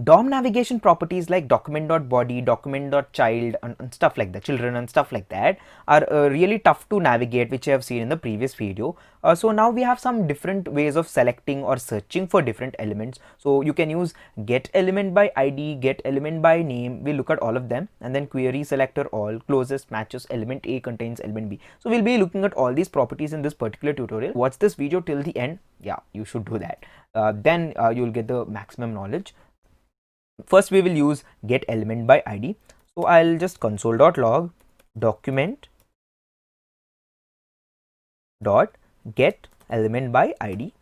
DOM navigation properties like document.body, document.child and stuff like that, children and stuff like that are really tough to navigate, which I have seen in the previous video. So now we have some different ways of selecting or searching for different elements. So you can use get element by ID, get element by name. We'll look at all of them, and then query selector all, closest matches element A contains element B. So we'll be looking at all these properties in this particular tutorial. Watch this video till the end. Yeah, you should do that. Then you'll get the maximum knowledge. First we will use get element by ID. So I'll just console.log document dot get element by ID.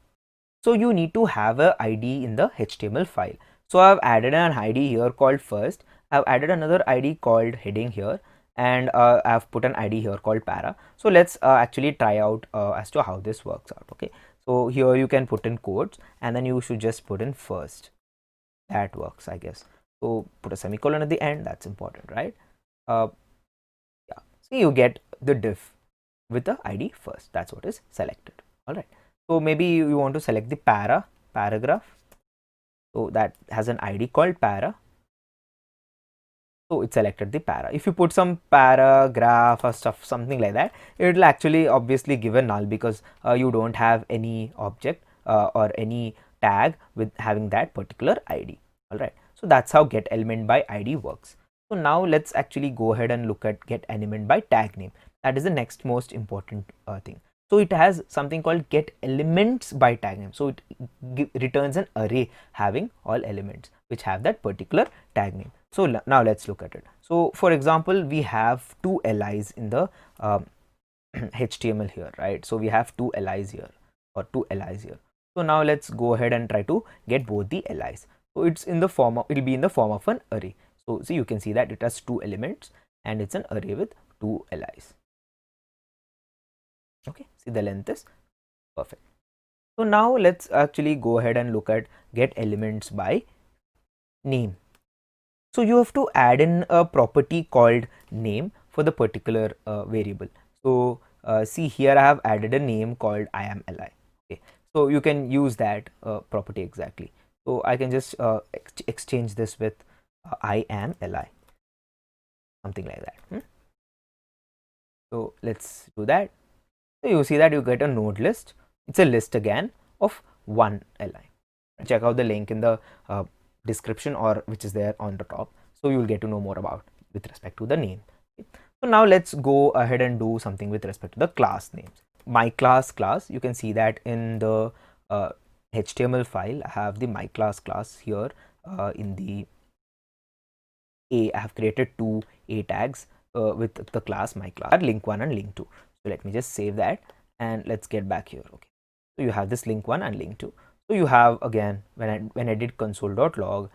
So you need to have a ID in the HTML file. So I've added an ID here called first. I've added another ID called heading here, and I've put an ID here called para. So let's actually try out as to how this works out. Okay, so here you can put in quotes, and then you should just put in first. That works, I guess. So put a semicolon at the end. That's important, right? Yeah. So you get the div with the ID first. That's what is selected. All right. So maybe you want to select the paragraph. So that has an ID called para. So it selected the para. If you put some paragraph or stuff, something like that, it will actually obviously give a null because you don't have any object or any tag with having that particular ID. All right. So that's how get element by ID works. So now let's actually go ahead and look at get element by tag name. That is the next most important thing. So it has something called get elements by tag name. So it returns an array having all elements which have that particular tag name. So now let's look at it. So for example, we have two LIs in the HTML here, right? So we have two LIs here or two LIs here. So now let's go ahead and try to get both the LIs. So it's in the form of, it'll be in the form of an array. So see, you can see that it has two elements and it's an array with two LIs. Okay, see the length is perfect. So now let's actually go ahead and look at get elements by name. So you have to add in a property called name for the particular variable. So see here I have added a name called I am li. Okay, so you can use that property exactly. So I can just exchange this with I am li, something like that. So let's do that. So you see that you get a node list. It's a list again of one li. Check out the link in the description or which is there on the top. So you will get to know more about with respect to the name. Okay. So now let's go ahead and do something with respect to the class names. My class, you can see that in the HTML file. I have the my class here in the A. I have created two A tags with the class my class, link 1 and link 2. So let me just save that and let's get back here. Okay, so you have this link 1 and link 2. So you have again when I did console.log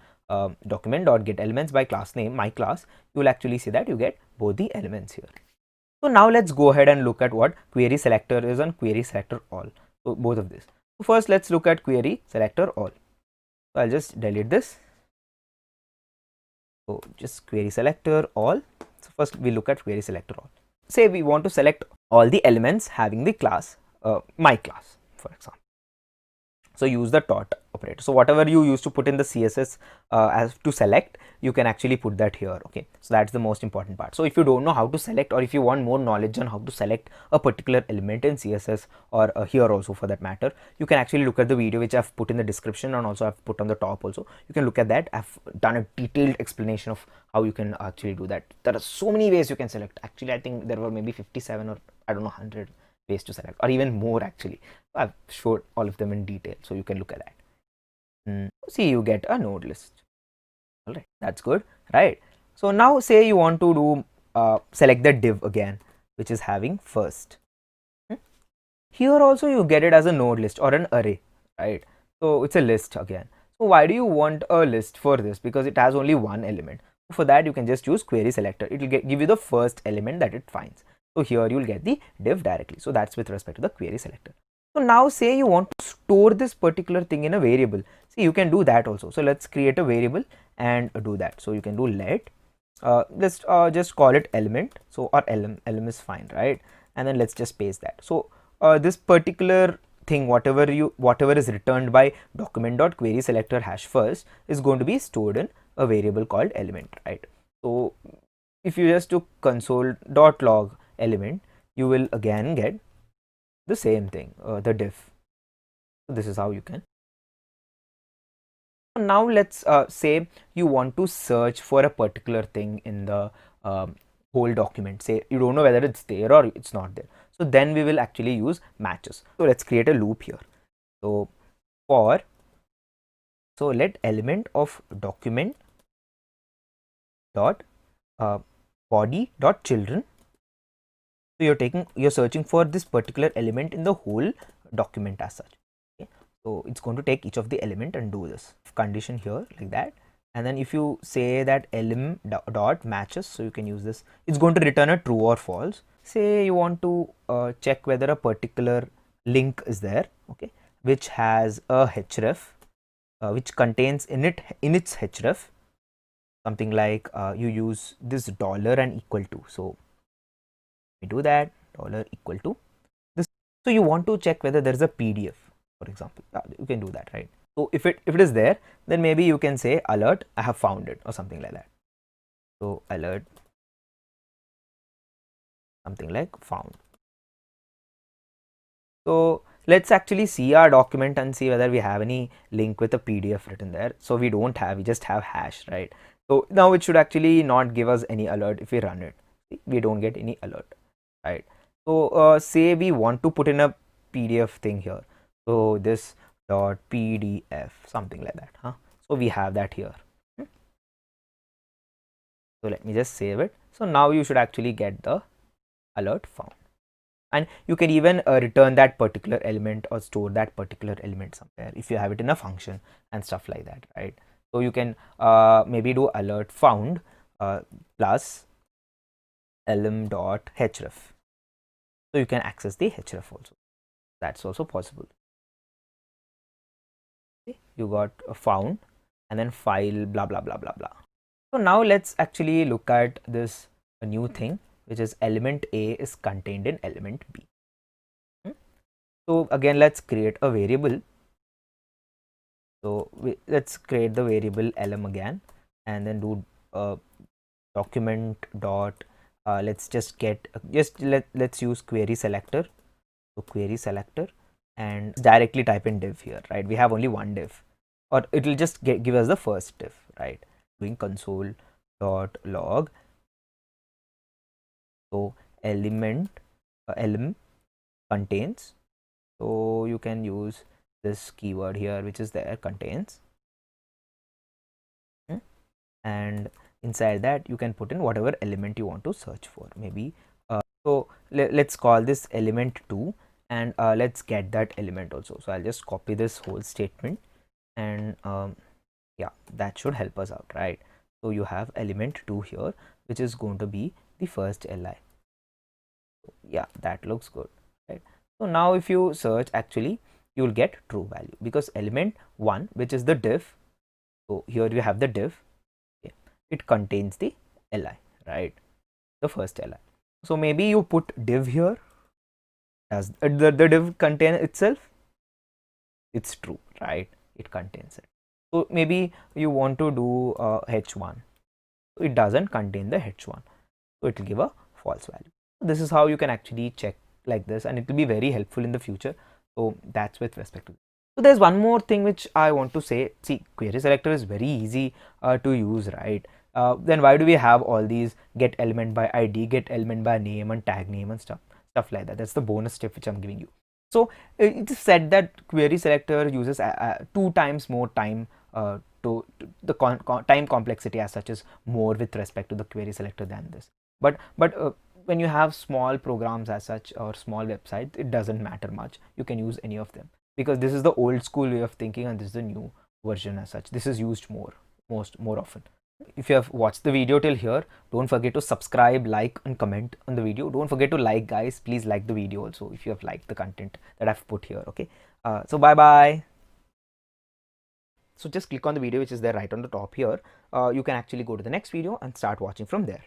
document.get elements by class name my class, you will actually see that you get both the elements here. So now let's go ahead and look at what query selector is and query selector all. So both of this. So first let's look at query selector all. So I'll just delete this. So just query selector all. So first we look at query selector all. Say we want to select all the elements having the class my class, for example. So use the dot operator. So whatever you used to put in the CSS as to select, you can actually put that here. Okay, so that's the most important part. So if you don't know how to select, or if you want more knowledge on how to select a particular element in CSS or here also for that matter, you can actually look at the video which I've put in the description and also I've put on the top also. You can look at that. I've done a detailed explanation of how you can actually do that. There are so many ways you can select. Actually, I think there were maybe 57 or I don't know 100 ways to select, or even more actually. I've showed all of them in detail, so you can look at that. See, you get a node list. All right, that's good, right? So now say you want to do select the div again, which is having first. Here also you get it as a node list or an array, right? So it's a list again. So why do you want a list for this? Because it has only one element. For that you can just use query selector. It will give you the first element that it finds. So here you will get the div directly. So that's with respect to the query selector. So now say you want to store this particular thing in a variable. See, you can do that also. So let's create a variable and do that. So you can do let let's just call it element. So or lm is fine, right? And then let's just paste that. So this particular thing, whatever is returned by document.querySelector hash first is going to be stored in a variable called element, right? So if you just do console.log element, you will again get the same thing, the diff. So this is how you can. Now let's say you want to search for a particular thing in the whole document. Say you don't know whether it's there or it's not there. So then we will actually use matches. So let's create a loop here. So let element of document dot body dot children. So you're searching for this particular element in the whole document as such. Okay. So it's going to take each of the element and do this condition here like that. And then if you say that elim dot matches, so you can use this, it's going to return a true or false. Say you want to check whether a particular link is there, okay, which has a href, which contains in its href something like you use this dollar and equal to. So we do that dollar equal to this. So you want to check whether there is a PDF, for example. You can do that, right? So if it is there, then maybe you can say alert, I have found it, or something like that. So alert something like found. So let's actually see our document and see whether we have any link with a PDF written there. So we don't have, we just have hash, right? So now it should actually not give us any alert if we run it. We don't get any alert, right? So say we want to put in a PDF thing here. So this dot PDF, something like that, huh? So we have that here. So let me just save it. So now you should actually get the alert found. And you can even return that particular element or store that particular element somewhere if you have it in a function and stuff like that, right? So you can maybe do alert found plus elm.href. So you can access the href also. That's also possible. Okay. You got a found and then file blah blah blah blah blah. So now let's actually look at this new thing, which is element A is contained in element B. So again, let's create a variable. So let's create the variable lm again, and then do document dot let's just get let's use query selector. So query selector and directly type in div here, right? We have only one div, or it will just give us the first div, right? Doing console dot log. So element elm contains. So you can use this keyword here, which is there, contains, and inside that you can put in whatever element you want to search for. Maybe so let's call this element 2, and let's get that element also. So I'll just copy this whole statement, and yeah, that should help us out, right? So you have element 2 here, which is going to be the first li. So yeah, that looks good, right? So now if you search, actually you will get true value, because element 1, which is the div, so here you have the div, okay, it contains the li, right? The first li. So maybe you put div here. Does the div contain itself? It's true, right? It contains it. So maybe you want to do h1. So it doesn't contain the h1, so it will give a false value. This is how you can actually check like this, and it will be very helpful in the future. So that's with respect to this. So there's one more thing which I want to say. See, query selector is very easy to use, right? Then why do we have all these get element by ID, get element by name, and tag name and stuff like that? That's the bonus tip which I'm giving you. So it is said that query selector uses 2 times more time to the time complexity as such is more with respect to the query selector than this. But when you have small programs as such or small websites, it doesn't matter much. You can use any of them, because this is the old school way of thinking and this is the new version as such. This is used more often. If you have watched the video till here, don't forget to subscribe, like and comment on the video. Don't forget to like, guys. Please like the video also if you have liked the content that I've put here. Okay, so bye bye. So just click on the video which is there right on the top here. You can actually go to the next video and start watching from there.